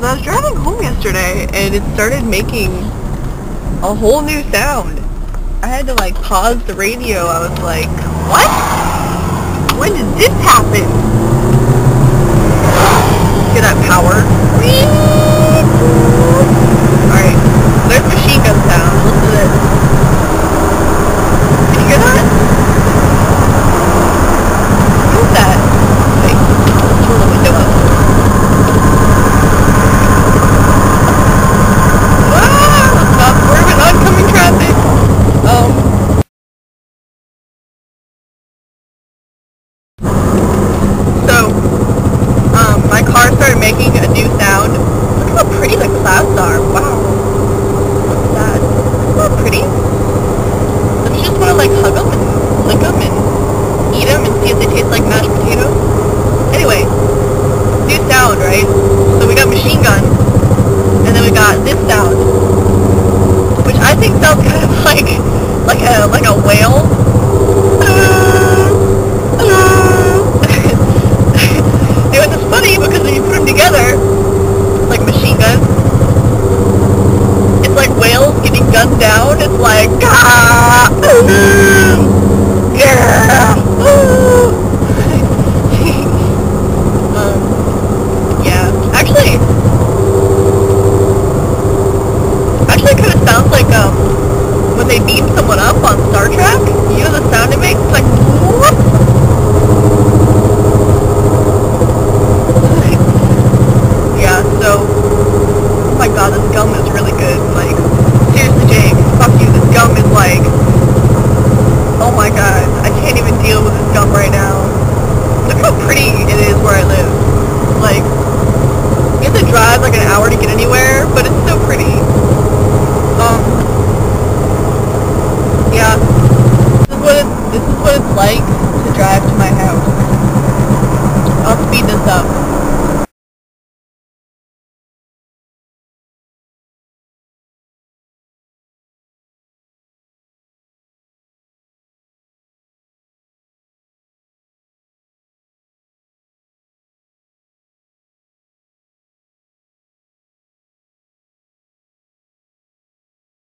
I was driving home yesterday and it started making a whole new sound. I had to like pause the radio. I was like, what? When did this happen? Hear that power? Alright, there's machine gun sound. Listen to this. Can you hear that? What is that? Wait, let's roll the window up. Stop swerving oncoming traffic. My car started making a new sound. Look how pretty the clouds are. Wow. What's that? Isn't that pretty? Don't you just want to like hug them and lick them and eat them and see if they taste like mashed potatoes? Anyway, new sound, right? So we got machine gun, and then we got this sound, which I think sounds kind of like a whale. It's funny because when you put them together, like machine guns, it's like whales getting gunned down. It's like, ah, yeah, yeah. Actually, it kind of sounds like when they beam someone up on Star Trek. You know the sound it makes? It's like, whoop. Oh my god, this gum is really good. Like, seriously, Jake, fuck you. This gum is like, oh my god, I can't even deal with this gum right now. Look how pretty it is where I live. Like, you have to drive like an hour to get anywhere, but it's so pretty. Yeah, this is what it's like to drive to my house. I'll speed this up.